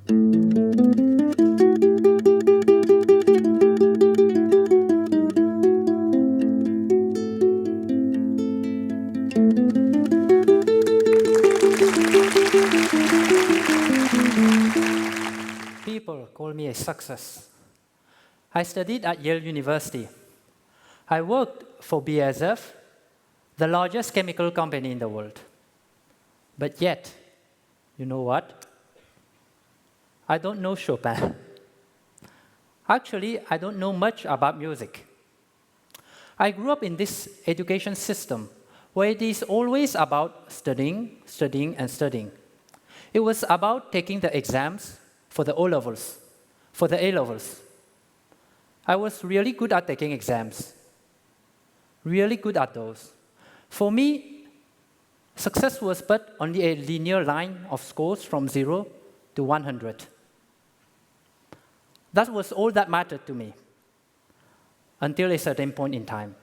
People call me a success. I studied at Yale University. I worked for BASF, the largest chemical company in the world. But yet, you know what? I don't know Chopin. Actually, I don't know much about music. I grew up in this education system where it is always about studying, studying, and studying. It was about taking the exams for the O-levels, for the A-levels. I was really good at taking exams, really good at those. For me, success was but only a linear line of scores from 0 to 100. That was all that mattered to me, until a certain point in time.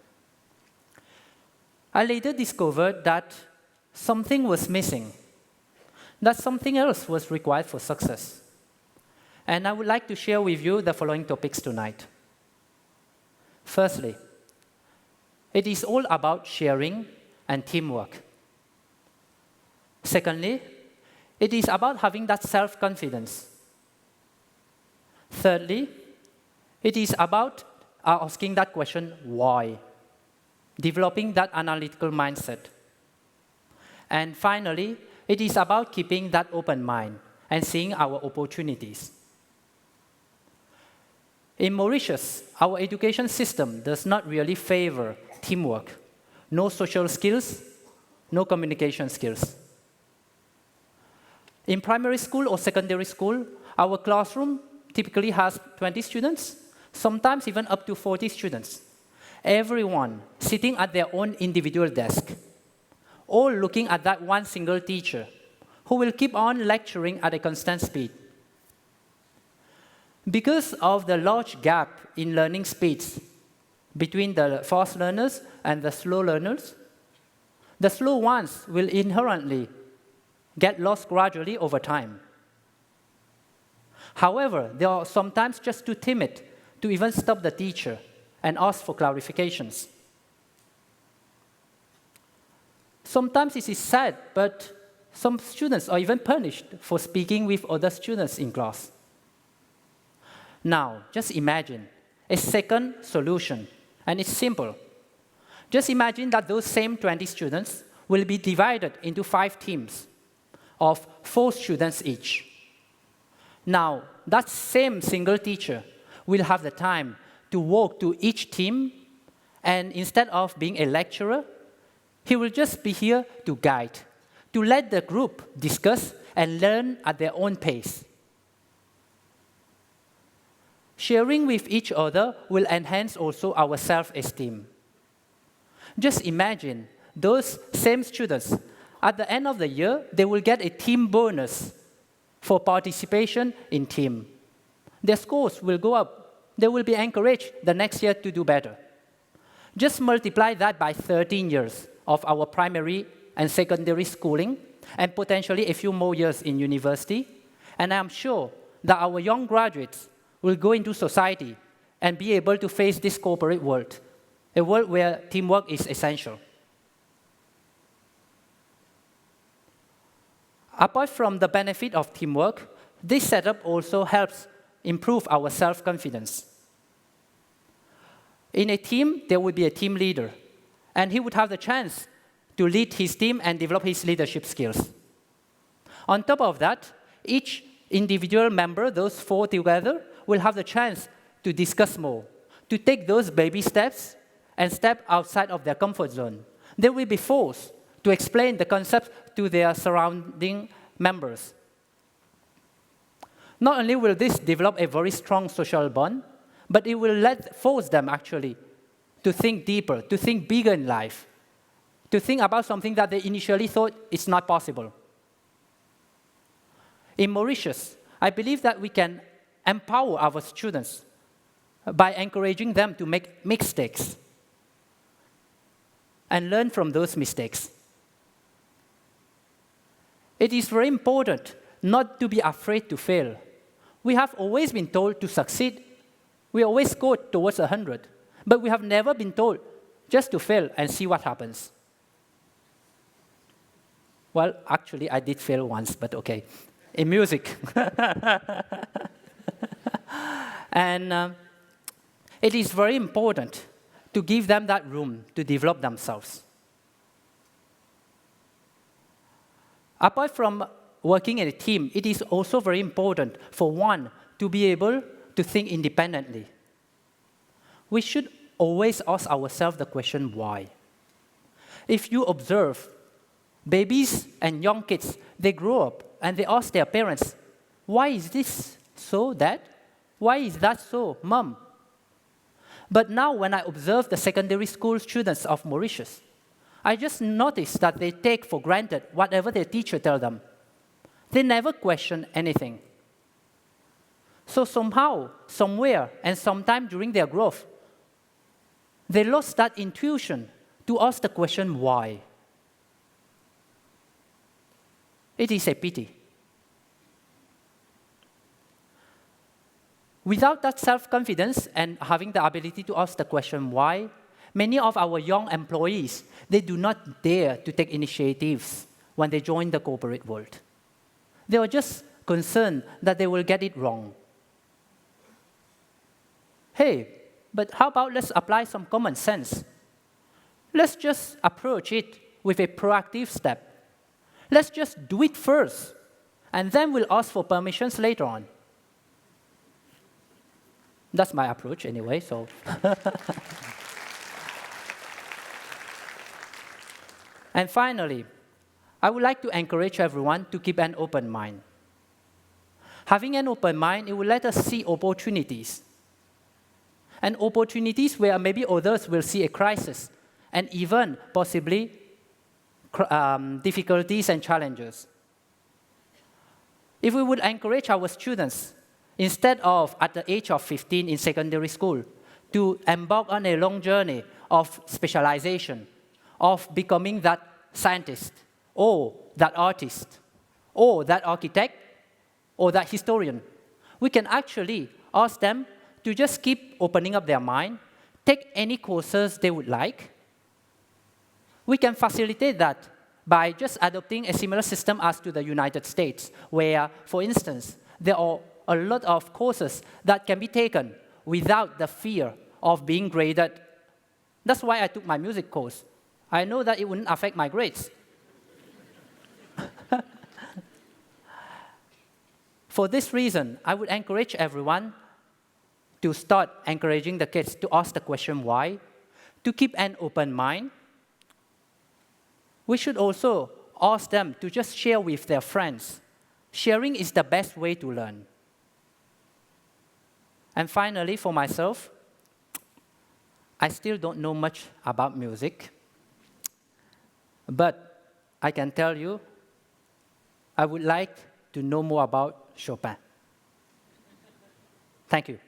I later discovered that something was missing, that something else was required for success. And I would like to share with you the following topics tonight. Firstly, it is all about sharing and teamwork. Secondly, it is about having that self-confidence. Thirdly, it is about asking that question, why? Developing that analytical mindset. And finally, it is about keeping that open mind and seeing our opportunities. In Mauritius, our education system does not really favor teamwork. No social skills, no communication skills. In primary school or secondary school, our classroom typically has 20 students, sometimes even up to 40 students. Everyone sitting at their own individual desk, all looking at that one single teacher who will keep on lecturing at a constant speed. Because of the large gap in learning speeds between the fast learners and the slow learners, the slow ones will inherently get lost gradually over time. However, they are sometimes just too timid to even stop the teacher and ask for clarifications. Sometimes it is sad, but some students are even punished for speaking with other students in class. Now, just imagine a second solution, and it's simple. Just imagine that those same 20 students will be divided into 5 teams of 4 students each. Now, that same single teacher will have the time to walk to each team, and instead of being a lecturer, he will just be here to guide, to let the group discuss and learn at their own pace. Sharing with each other will enhance also our self-esteem. Just imagine those same students, at the end of the year, they will get a team bonus for participation in team. Their scores will go up. They will be encouraged the next year to do better. Just multiply that by 13 years of our primary and secondary schooling, and potentially a few more years in university, and I'm sure that our young graduates will go into society and be able to face this corporate world, a world where teamwork is essential. Apart from the benefit of teamwork, this setup also helps improve our self-confidence. In a team, there would be a team leader, and he would have the chance to lead his team and develop his leadership skills. On top of that, each individual member, those 4 together, will have the chance to discuss more, to take those baby steps and step outside of their comfort zone. They will be forced to explain the concept to their surrounding members. Not only will this develop a very strong social bond, but it will force them actually to think deeper, to think bigger in life, to think about something that they initially thought is not possible. In Mauritius, I believe that we can empower our students by encouraging them to make mistakes and learn from those mistakes. It is very important not to be afraid to fail, We have always been told to succeed. We always go towards 100. But we have never been told just to fail and see what happens. Well, actually, I did fail once, but okay. In music. And it is very important to give them that room to develop themselves. Apart from working in a team, it is also very important for one to be able to think independently. We should always ask ourselves the question, why? If you observe, babies and young kids, they grow up and they ask their parents, why is this so, Dad? Why is that so, Mom? But now when I observe the secondary school students of Mauritius, I just notice that they take for granted whatever their teacher tells them. They never question anything. So somehow, somewhere, and sometime during their growth, they lost that intuition to ask the question, why? It is a pity. Without that self-confidence and having the ability to ask the question, why, many of our young employees, they do not dare to take initiatives when they join the corporate world. They are just concerned that they will get it wrong. Hey, but how about let's apply some common sense? Let's just approach it with a proactive step. Let's just do it first, and then we'll ask for permissions later on. That's my approach anyway, so. And finally, I would like to encourage everyone to keep an open mind. Having an open mind, it will let us see opportunities. And opportunities where maybe others will see a crisis, and even possibly difficulties and challenges. If we would encourage our students, instead of at the age of 15 in secondary school, to embark on a long journey of specialization, of becoming that scientist, or that artist, or that architect, or that historian, we can actually ask them to just keep opening up their mind, take any courses they would like. We can facilitate that by just adopting a similar system as to the United States, where, for instance, there are a lot of courses that can be taken without the fear of being graded. That's why I took my music course. I know that it wouldn't affect my grades. For this reason, I would encourage everyone to start encouraging the kids to ask the question why, to keep an open mind. We should also ask them to just share with their friends. Sharing is the best way to learn. And finally, for myself, I still don't know much about music, but I can tell you, I would like to know more about Chopin. Thank you.